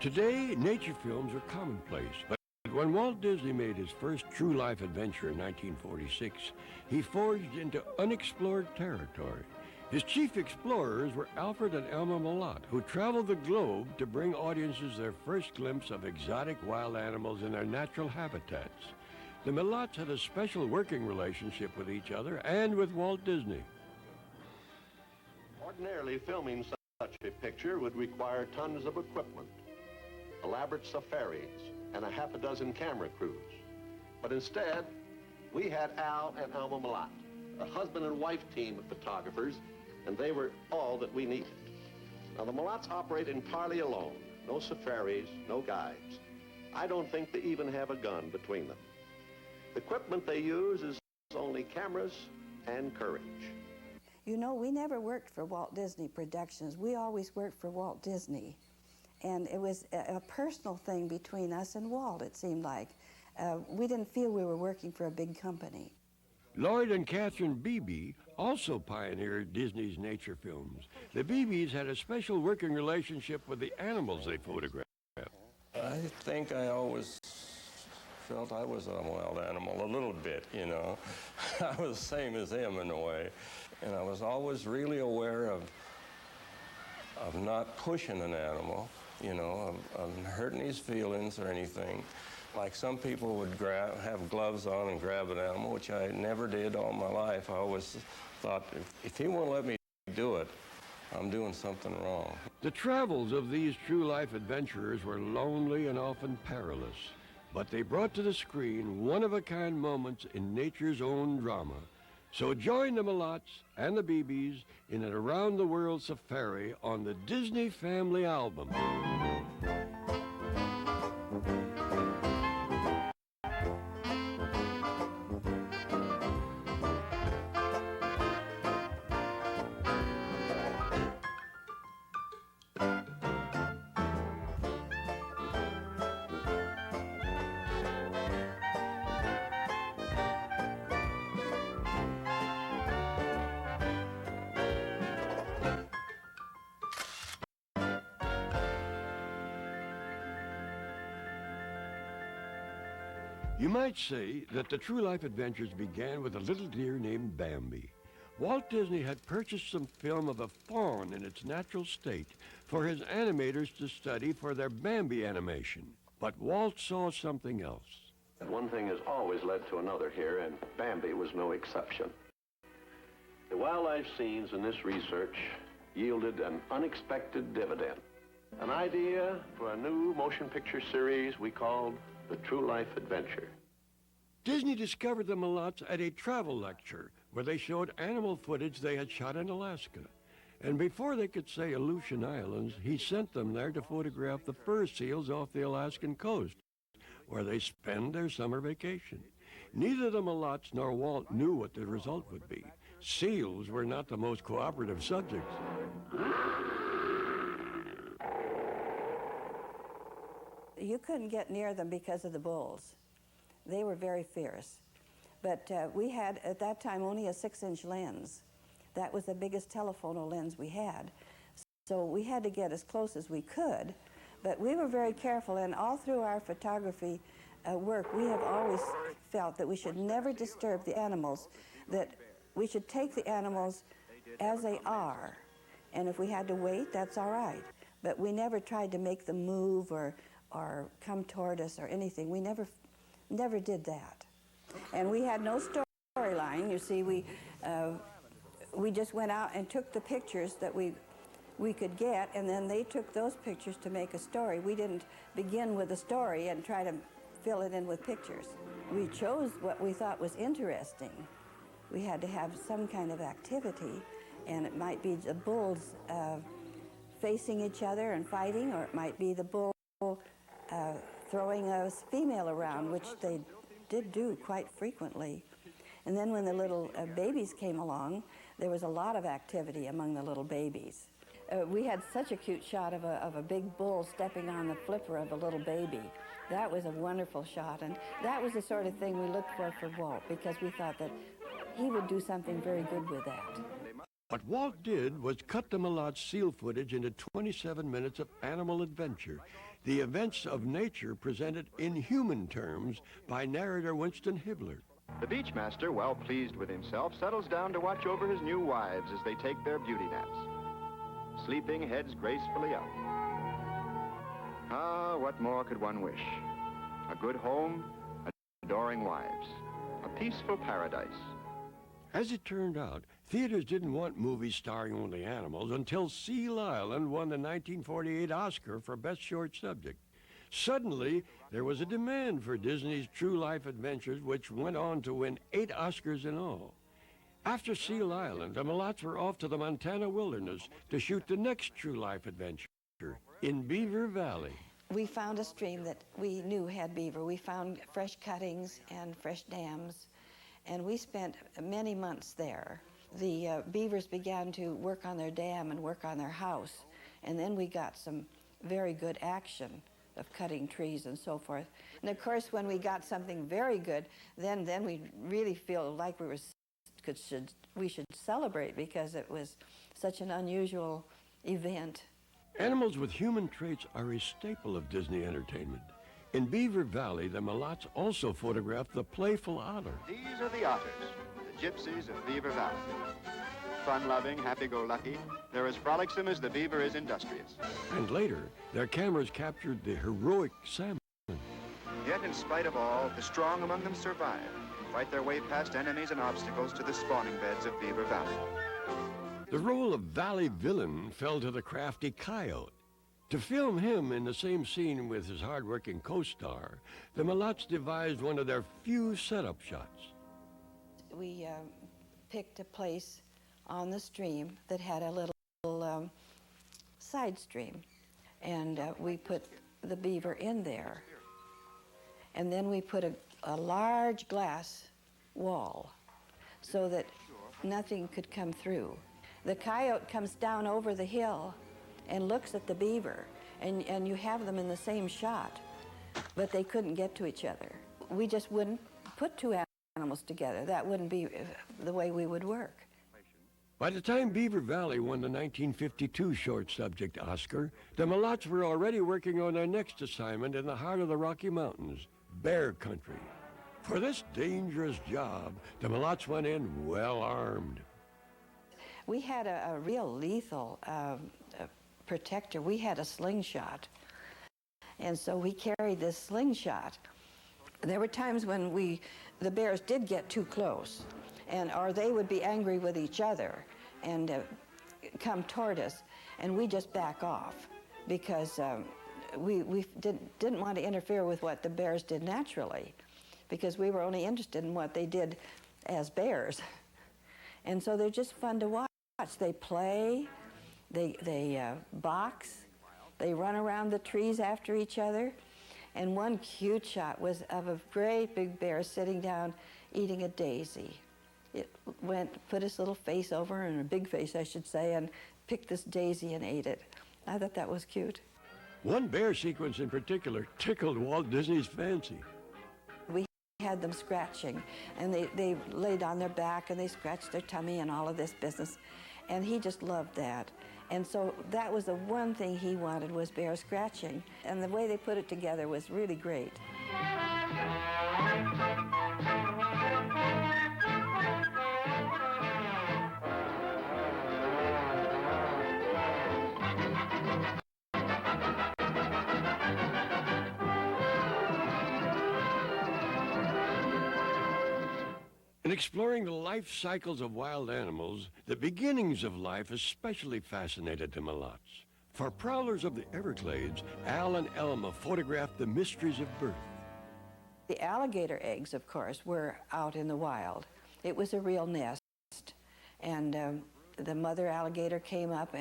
Today, nature films are commonplace, but when Walt Disney made his first true life adventure in 1946, he forged into unexplored territory. His chief explorers were Alfred and Elma Malott, who traveled the globe to bring audiences their first glimpse of exotic wild animals in their natural habitats. The Malotts had a special working relationship with each other and with Walt Disney. Ordinarily, filming such a picture would require tons of equipment, elaborate safaris, and a half a dozen camera crews. But instead, we had Al and Elma Malott, a husband and wife team of photographers, and they were all that we needed. Now, the Malotts operate entirely alone. No safaris, no guides. I don't think they even have a gun between them. The equipment they use is only cameras and courage. You know, we never worked for Walt Disney Productions. We always worked for Walt Disney. And it was a personal thing between us and Walt, it seemed like. We didn't feel we were working for a big company. Lloyd and Catherine Beebe also pioneered Disney's nature films. The Beebes had a special working relationship with the animals they photographed. I think I always felt I was a wild animal, a little bit, you know. I was the same as them in a way. And I was always really aware of not pushing an animal, you know, of hurting his feelings or anything. Like some people would have gloves on and grab an animal, which I never did all my life. I always thought, if he won't let me do it, I'm doing something wrong. The travels of these true life adventurers were lonely and often perilous, but they brought to the screen one-of-a-kind moments in nature's own drama. So join the Malotts and the Beebes in an around-the-world safari on the Disney Family Album. You might say that the true life adventures began with a little deer named Bambi. Walt Disney had purchased some film of a fawn in its natural state for his animators to study for their Bambi animation. But Walt saw something else. One thing has always led to another here, and Bambi was no exception. The wildlife scenes in this research yielded an unexpected dividend. An idea for a new motion picture series we called The True Life Adventure. Disney discovered the Malotts at a travel lecture where they showed animal footage they had shot in Alaska. And before they could say Aleutian Islands, he sent them there to photograph the fur seals off the Alaskan coast, where they spend their summer vacation. Neither the Malotts nor Walt knew what the result would be. Seals were not the most cooperative subjects. You couldn't get near them because of the bulls. They were very fierce. But we had, at that time, only a 6-inch lens. That was the biggest telephoto lens we had. So we had to get as close as we could. But we were very careful, and all through our photography work, we have always felt that we should never disturb the animals, that we should take the animals as they are. And if we had to wait, that's all right. But we never tried to make them move or come toward us or anything. We never did that. And we had no storyline. You see, we just went out and took the pictures that we could get, and then they took those pictures to make a story. We didn't begin with a story and try to fill it in with pictures. We chose what we thought was interesting. We had to have some kind of activity, and it might be the bulls facing each other and fighting, or it might be the bull throwing a female around, which they did do quite frequently. And then when the little babies came along, there was a lot of activity among the little babies. We had such a cute shot of a big bull stepping on the flipper of a little baby. That was a wonderful shot, and that was the sort of thing we looked for Walt, because we thought that he would do something very good with that. What Walt did was cut the Malotts' seal footage into 27 minutes of animal adventure. the events of nature presented in human terms by narrator Winston Hibbler. The beachmaster, well pleased with himself, settles down to watch over his new wives as they take their beauty naps. Sleeping heads gracefully up. Ah, what more could one wish? A good home, adoring wives, a peaceful paradise. As it turned out, theaters didn't want movies starring only animals until Seal Island won the 1948 Oscar for Best Short Subject. Suddenly, there was a demand for Disney's true life adventures, which went on to win 8 Oscars in all. After Seal Island, the Mulots were off to the Montana wilderness to shoot the next true life adventure in Beaver Valley. We found a stream that we knew had beaver. We found fresh cuttings and fresh dams, and we spent many months there. The beavers began to work on their dam and work on their house, and then we got some very good action of cutting trees and so forth. And of course, when we got something very good, then we really feel like we should celebrate, because it was such an unusual event. Animals with human traits are a staple of Disney entertainment. In Beaver Valley, the Mulots also photographed the playful otter. These are the otters, the gypsies of Beaver Valley. Fun-loving, happy-go-lucky, they're as frolicsome as the beaver is industrious. And later, their cameras captured the heroic salmon. Yet, in spite of all, the strong among them survive, fight their way past enemies and obstacles to the spawning beds of Beaver Valley. The role of valley villain fell to the crafty coyote. To film him in the same scene with his hard-working co-star, the Mulots devised one of their few setup shots. We picked a place on the stream that had a little side stream, and we put the beaver in there. And then we put a large glass wall so that nothing could come through. The coyote comes down over the hill and looks at the beaver, and you have them in the same shot, but they couldn't get to each other. We just wouldn't put 2 animals together. That wouldn't be the way we would work. By the time Beaver Valley won the 1952 Short Subject Oscar, the Mulots were already working on their next assignment in the heart of the Rocky Mountains, bear country. For this dangerous job, the Mulots went in well armed. We had a real lethal protector. We had a slingshot, and so we carried this slingshot. There were times when the bears did get too close, or they would be angry with each other and come toward us, and we just back off, because we didn't want to interfere with what the bears did naturally, because we were only interested in what they did as bears. And so they're just fun to watch. They play, they box, they run around the trees after each other. And one cute shot was of a great big bear sitting down eating a daisy. It put his little face over, and a big face, I should say, and picked this daisy and ate it. I thought that was cute. One bear sequence in particular tickled Walt Disney's fancy. We had them scratching, and they laid on their back, and they scratched their tummy and all of this business. And he just loved that. And so that was the one thing he wanted, was bear scratching. And the way they put it together was really great. In exploring the life cycles of wild animals, the beginnings of life especially fascinated the Mulots. For Prowlers of the Everglades, Al and Elma photographed the mysteries of birth. The alligator eggs, of course, were out in the wild. It was a real nest. And the mother alligator came up,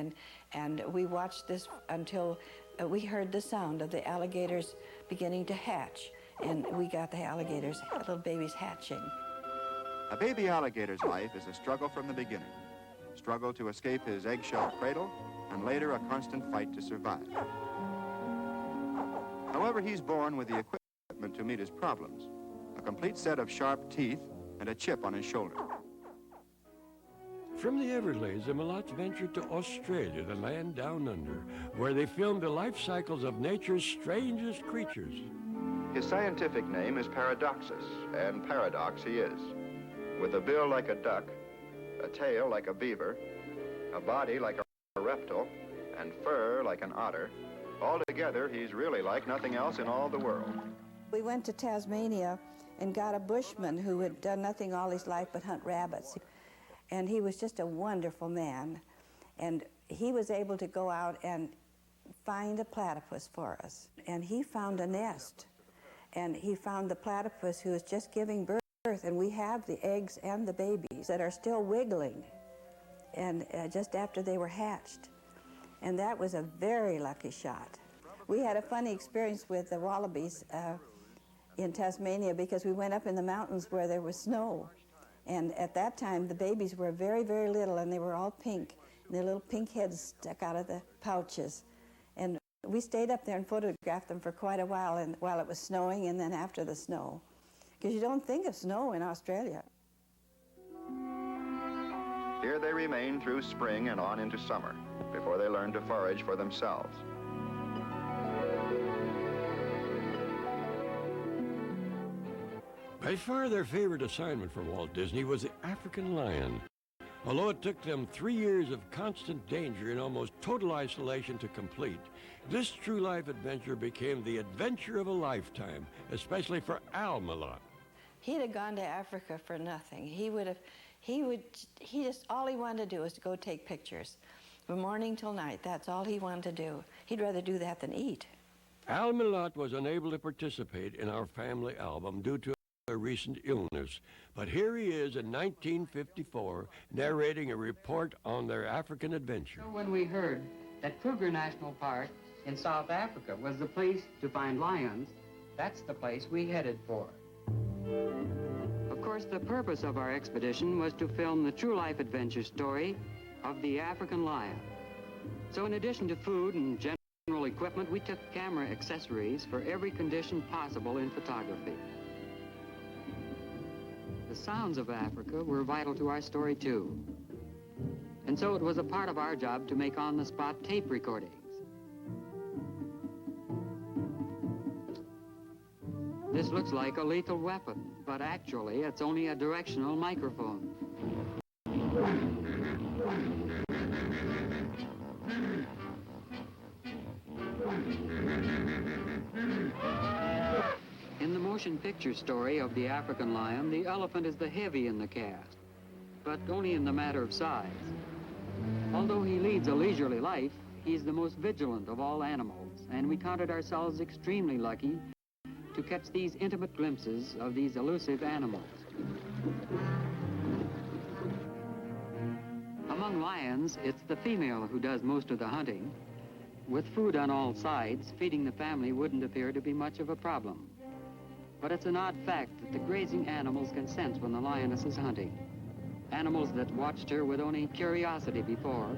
and we watched this until we heard the sound of the alligators beginning to hatch. And we got the alligators, little babies, hatching. A baby alligator's life is a struggle from the beginning. Struggle to escape his eggshell cradle, and later a constant fight to survive. However, he's born with the equipment to meet his problems. A complete set of sharp teeth and a chip on his shoulder. From the Everglades, the Mulots ventured to Australia, the land down under, where they filmed the life cycles of nature's strangest creatures. His scientific name is Paradoxus, and paradox he is. With a bill like a duck, a tail like a beaver, a body like a reptile, and fur like an otter, altogether he's really like nothing else in all the world. We went to Tasmania and got a bushman who had done nothing all his life but hunt rabbits. And he was just a wonderful man. And he was able to go out and find a platypus for us. And he found a nest. And he found the platypus who was just giving birth. And we have the eggs and the babies that are still wiggling, and just after they were hatched. And that was a very lucky shot. We had a funny experience with the wallabies in Tasmania because we went up in the mountains where there was snow. And at that time, the babies were very, very little, and they were all pink. And their little pink heads stuck out of the pouches. And we stayed up there and photographed them for quite a while, and while it was snowing and then after the snow. Because you don't think of snow in Australia. Here they remain through spring and on into summer, before they learn to forage for themselves. By far their favorite assignment for Walt Disney was the African lion. Although it took them 3 years of constant danger and almost total isolation to complete, this true life adventure became the adventure of a lifetime, especially for Al Mulot. He'd have gone to Africa for nothing. All he wanted to do was to go take pictures. From morning till night, that's all he wanted to do. He'd rather do that than eat. Al Mulot was unable to participate in our family album due to a recent illness, but here he is in 1954 narrating a report on their African adventure. So when we heard that Kruger National Park in South Africa was the place to find lions, that's the place we headed for. Of course, the purpose of our expedition was to film the true life adventure story of the African lion. So in addition to food and general equipment, we took camera accessories for every condition possible in photography. The sounds of Africa were vital to our story, too. And so it was a part of our job to make on-the-spot tape recordings. This looks like a lethal weapon, but actually it's only a directional microphone. In the motion picture story of the African lion, the elephant is the heavy in the cast, but only in the matter of size. Although he leads a leisurely life, he's the most vigilant of all animals, and we counted ourselves extremely lucky to catch these intimate glimpses of these elusive animals. Among lions, it's the female who does most of the hunting. With food on all sides, feeding the family wouldn't appear to be much of a problem. But it's an odd fact that the grazing animals can sense when the lioness is hunting. Animals that watched her with only curiosity before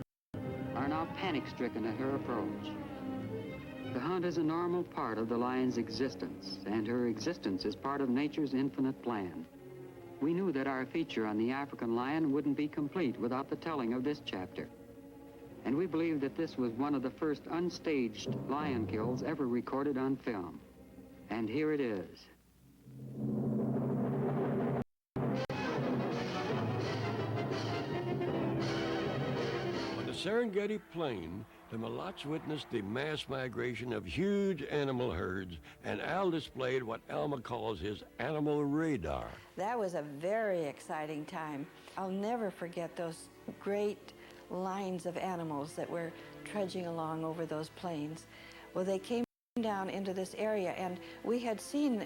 are now panic-stricken at her approach. The hunt is a normal part of the lion's existence, and her existence is part of nature's infinite plan. We knew that our feature on the African lion wouldn't be complete without the telling of this chapter. And we believe that this was one of the first unstaged lion kills ever recorded on film. And here it is. On the Serengeti Plain, the Mulots witnessed the mass migration of huge animal herds, and Al displayed what Alma calls his animal radar. That was a very exciting time. I'll never forget those great lines of animals that were trudging along over those plains. Well, they came down into this area, and we had seen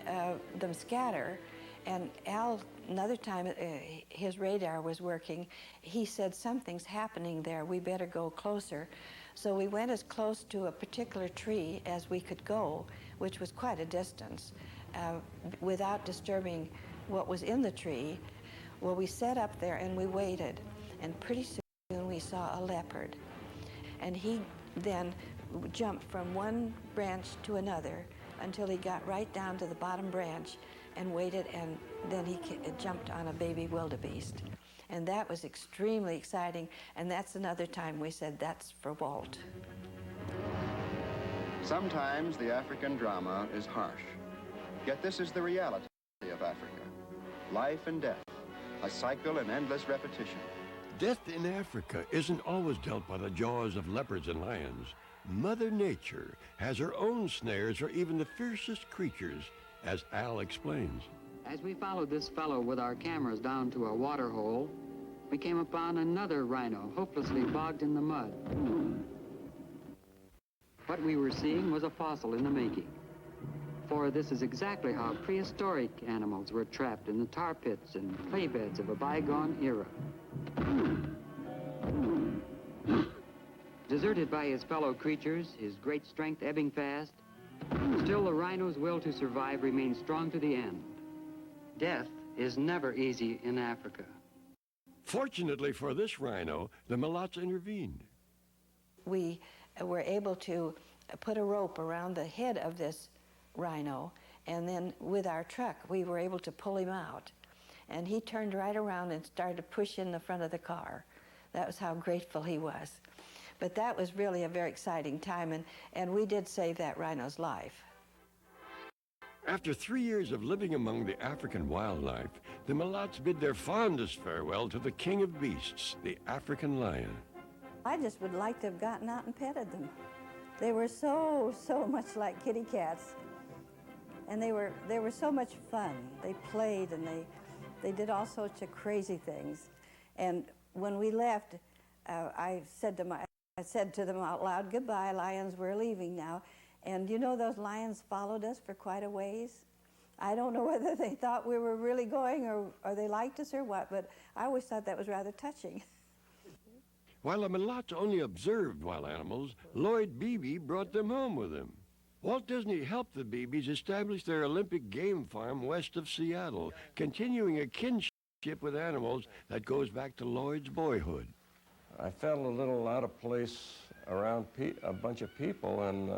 them scatter, and Al, another time his radar was working, he said, something's happening there, we better go closer. So we went as close to a particular tree as we could go, which was quite a distance, without disturbing what was in the tree. Well, we sat up there and we waited, and pretty soon we saw a leopard. And he then jumped from one branch to another until he got right down to the bottom branch and waited, and then he jumped on a baby wildebeest. And that was extremely exciting, and that's another time we said, that's for Walt. Sometimes the African drama is harsh. Yet this is the reality of Africa. Life and death, a cycle in endless repetition. Death in Africa isn't always dealt by the jaws of leopards and lions. Mother Nature has her own snares for even the fiercest creatures, as Al explains. As we followed this fellow with our cameras down to a water hole, we came upon another rhino hopelessly bogged in the mud. What we were seeing was a fossil in the making. For this is exactly how prehistoric animals were trapped in the tar pits and clay beds of a bygone era. Deserted by his fellow creatures, his great strength ebbing fast, still the rhino's will to survive remains strong to the end. Death is never easy in Africa. Fortunately for this rhino, the mulattoes intervened. We were able to put a rope around the head of this rhino, and then with our truck, we were able to pull him out. And he turned right around and started to push in the front of the car. That was how grateful he was. But that was really a very exciting time, and we did save that rhino's life. After 3 years of living among the African wildlife, the mulattoes bid their fondest farewell to the king of beasts, the African lion. I just would like to have gotten out and petted them. They were so much like kitty cats. And they were so much fun. They played and they did all sorts of crazy things. And when we left, I said to them out loud, "Goodbye, lions, we're leaving now." And you know, those lions followed us for quite a ways. I don't know whether they thought we were really going or they liked us or what, but I always thought that was rather touching. While the mulattoes only observed wild animals, Lloyd Beebe brought them home with him. Walt Disney helped the Beebes establish their Olympic game farm west of Seattle, continuing a kinship with animals that goes back to Lloyd's boyhood. I felt a little out of place around a bunch of people, and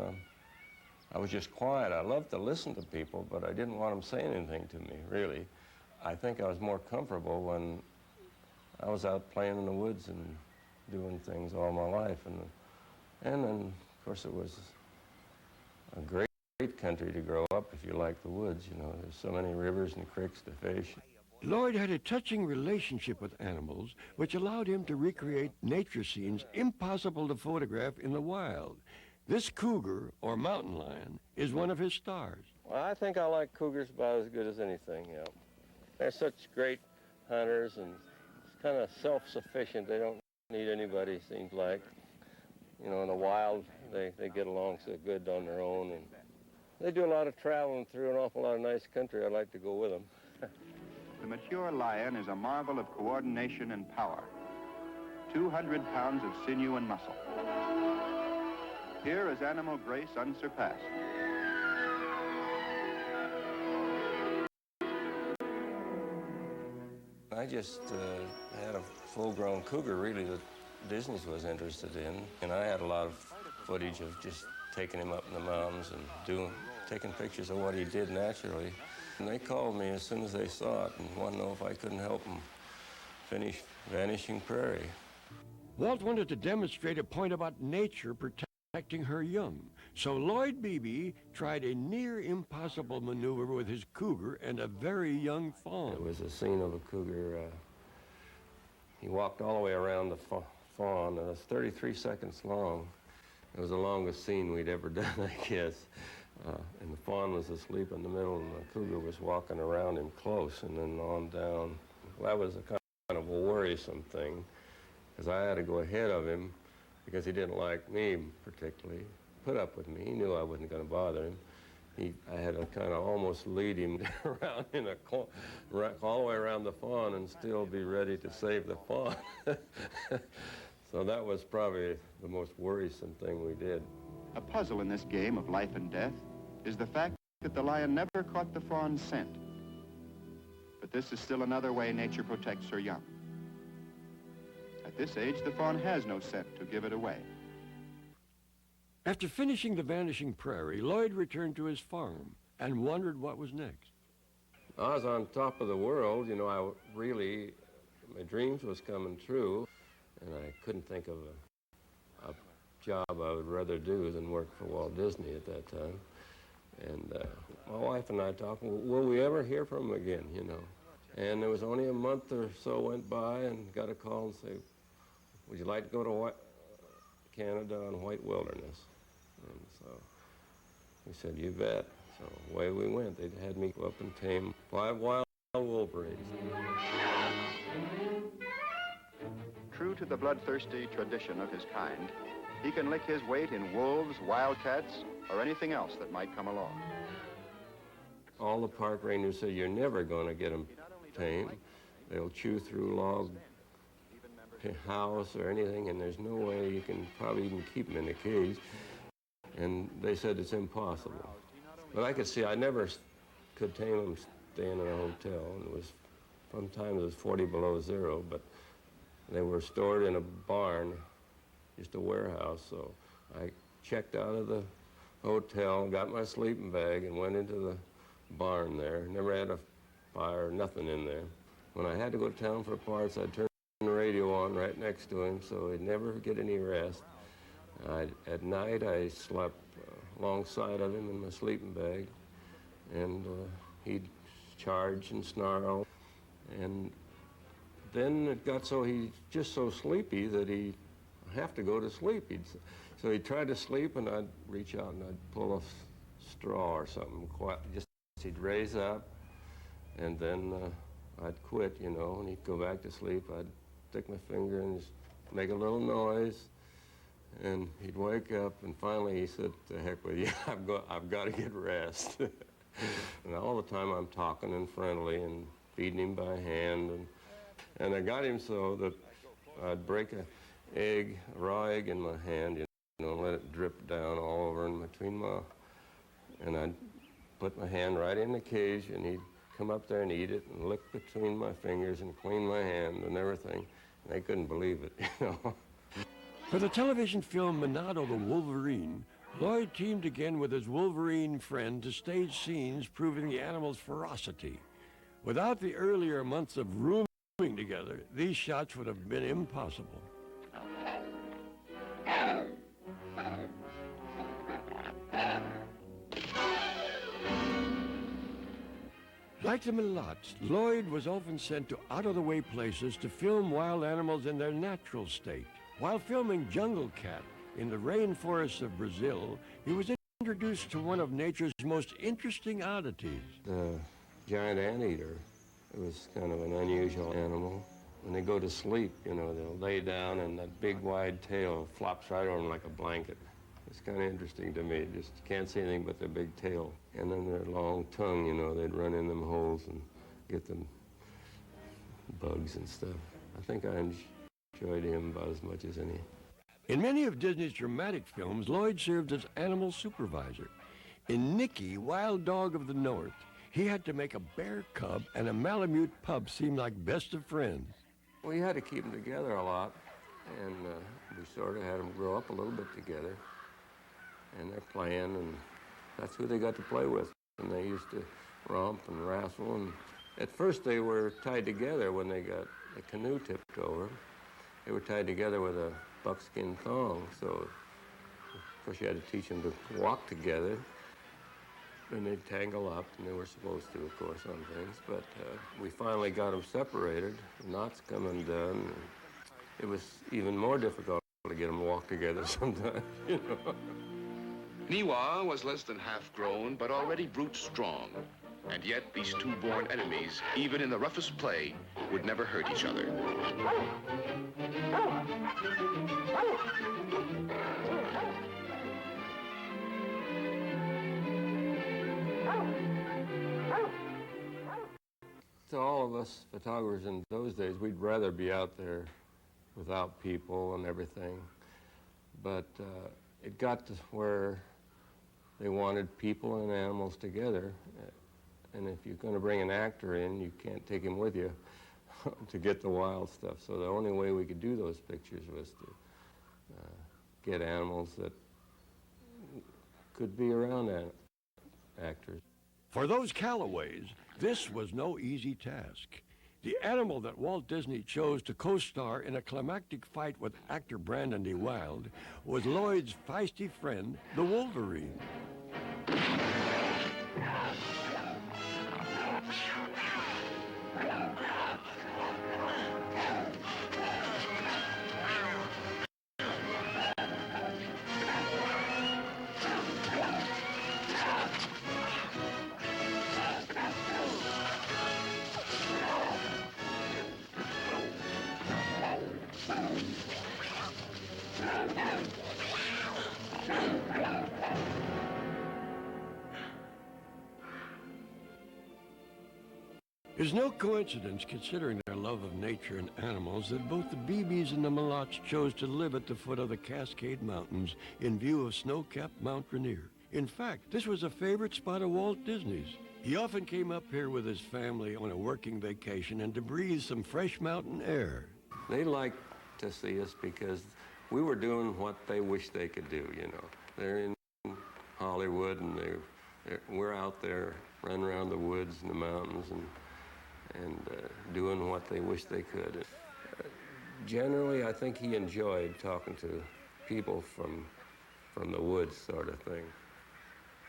I was just quiet. I loved to listen to people, but I didn't want them saying anything to me, really. I think I was more comfortable when I was out playing in the woods and doing things all my life. And then, of course, it was a great country to grow up if you like the woods. You know, there's so many rivers and creeks to fish. Lloyd had a touching relationship with animals, which allowed him to recreate nature scenes impossible to photograph in the wild. This cougar, or mountain lion, is one of his stars. Well, I think I like cougars about as good as anything, yeah. They're such great hunters and kind of self-sufficient. They don't need anybody, seems like. You know, in the wild, they get along so good on their own. And they do a lot of traveling through an awful lot of nice country. I'd like to go with them. The mature lion is a marvel of coordination and power. 200 pounds of sinew and muscle. Here is animal grace unsurpassed. I just had a full-grown cougar, really, that Disney was interested in. And I had a lot of footage of just taking him up in the mountains and taking pictures of what he did naturally. And they called me as soon as they saw it and wanted to know if I couldn't help them finish Vanishing Prairie. Walt wanted to demonstrate a point about nature protecting her young. So Lloyd Beebe tried a near impossible maneuver with his cougar and a very young fawn. It was a scene of a cougar. He walked all the way around the fawn. It was 33 seconds long. It was the longest scene we'd ever done, I guess. And the fawn was asleep in the middle, and the cougar was walking around him close and then on down. Well, that was a kind of a worrisome thing, because I had to go ahead of him because he didn't like me particularly, put up with me. He knew I wasn't going to bother him. I had to kind of almost lead him around all the way around the fawn and still be ready to save the fawn. So that was probably the most worrisome thing we did. A puzzle in this game of life and death is the fact that the lion never caught the fawn's scent. But this is still another way nature protects her young. At this age, the fawn has no scent to give it away. After finishing the Vanishing Prairie, Lloyd returned to his farm and wondered what was next. I was on top of the world. You know, I really my dreams was coming true, and I couldn't think of a job I would rather do than work for Walt Disney at that time. And my wife and I talked, will we ever hear from him again, you know? And there was only a month or so went by and got a call and say, would you like to go to Canada on White Wilderness? And so we said, you bet. So away we went. They had me go up and tame 5 wild wolverines. True to the bloodthirsty tradition of his kind, he can lick his weight in wolves, wildcats, or anything else that might come along. All the park rangers say you're never going to get them tame. They'll chew through log house or anything, and there's no way you can probably even keep them in a cage. And they said it's impossible. But I could see I never could tame them staying in a hotel. And it was, sometimes it was 40 below zero, but they were stored in a barn, just a warehouse. So I checked out of the hotel, got my sleeping bag, and went into the barn there. Never had a fire, nothing in there. When I had to go to town for parts, I'd turn the radio on right next to him, so he'd never get any rest. At night, I slept alongside of him in my sleeping bag, and he'd charge and snarl. And then it got so he's just so sleepy that he'd have to go to sleep. So he'd try to sleep, and I'd reach out and I'd pull a straw or something. He'd raise up, and then I'd quit, you know, and he'd go back to sleep. I'd stick my finger and just make a little noise, and he'd wake up, and finally he said, to heck with you, I've got to get rest. And all the time I'm talking and friendly and feeding him by hand, and I got him so that I'd break a raw egg in my hand, you know, and let it drip down all over in between and I'd put my hand right in the cage, and he'd come up there and eat it and lick between my fingers and clean my hand and everything. And they couldn't believe it, you know. For the television film Monado the Wolverine, Lloyd teamed again with his Wolverine friend to stage scenes proving the animal's ferocity. Without the earlier months of rooming together, these shots would have been impossible. Like the Mulots, Lloyd was often sent to out-of-the-way places to film wild animals in their natural state. While filming Jungle Cat in the rainforests of Brazil, he was introduced to one of nature's most interesting oddities. The giant anteater. It was kind of an unusual animal. When they go to sleep, you know, they'll lay down and that big wide tail flops right over them like a blanket. It's kind of interesting to me. Just can't see anything but their big tail. And then their long tongue, you know, they'd run in them holes and get them bugs and stuff. I think I enjoyed him about as much as any. In many of Disney's dramatic films, Lloyd served as animal supervisor. In Nicky, Wild Dog of the North, he had to make a bear cub and a Malamute pup seem like best of friends. We had to keep them together a lot, and we sort of had them grow up a little bit together. And they're playing, and that's who they got to play with. And they used to romp and wrestle, and at first they were tied together when they got the canoe tipped over. They were tied together with a buckskin thong, so of course you had to teach them to walk together. And they'd tangle up, and they were supposed to, of course, on things. But we finally got them separated, the knots come undone. It was even more difficult to get them to walk together sometimes, you know. Niwa was less than half grown, but already brute strong. And yet these two born enemies, even in the roughest play, would never hurt each other. To all of us photographers in those days, we'd rather be out there without people and everything. But it got to where they wanted people and animals together. And if you're going to bring an actor in, you can't take him with you to get the wild stuff. So the only way we could do those pictures was to get animals that could be around actors. For those Callaways, this was no easy task. The animal that Walt Disney chose to co-star in a climactic fight with actor Brandon D. Wilde was Lloyd's feisty friend, the Wolverine. It's no coincidence, considering their love of nature and animals, that both the Beebes and the Mulots chose to live at the foot of the Cascade Mountains in view of snow-capped Mount Rainier. In fact, this was a favorite spot of Walt Disney's. He often came up here with his family on a working vacation and to breathe some fresh mountain air. They liked to see us because we were doing what they wished they could do, you know. They're in Hollywood, and we're out there running around the woods and the mountains and doing what they wish they could. Generally, I think he enjoyed talking to people from the woods, sort of thing.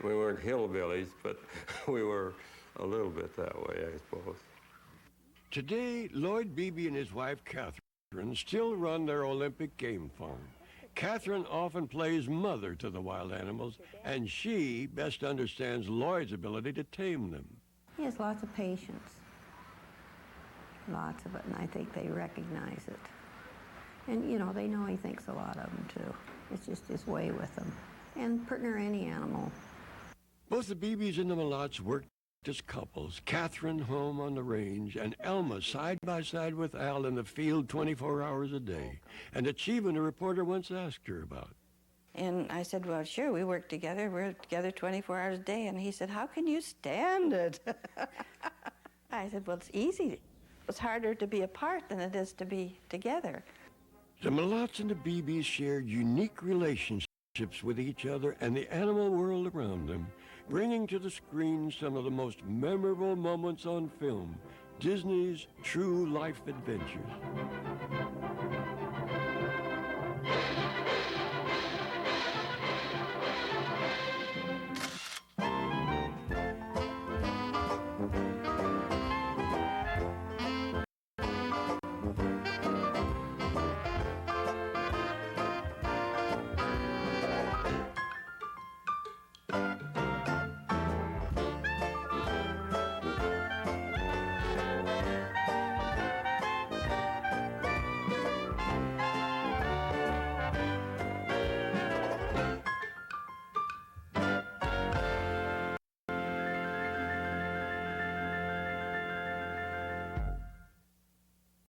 We weren't hillbillies, but we were a little bit that way, I suppose. Today, Lloyd Beebe and his wife, Catherine, still run their Olympic game farm. Catherine often plays mother to the wild animals, and she best understands Lloyd's ability to tame them. He has lots of patience. Lots of it, and I think they recognize it. And, you know, they know he thinks a lot of them, too. It's just his way with them. And partner any animal. Both the Beebes and the Mulots worked as couples, Catherine home on the range, and Elma side by side with Al in the field 24 hours a day, an achievement a reporter once asked her about. And I said, well, sure, we work together. We're together 24 hours a day. And he said, how can you stand it? I said, well, it's easy. It's harder to be apart than it is to be together. The Mulots and the Beebes shared unique relationships with each other and the animal world around them, bringing to the screen some of the most memorable moments on film, Disney's true life adventures.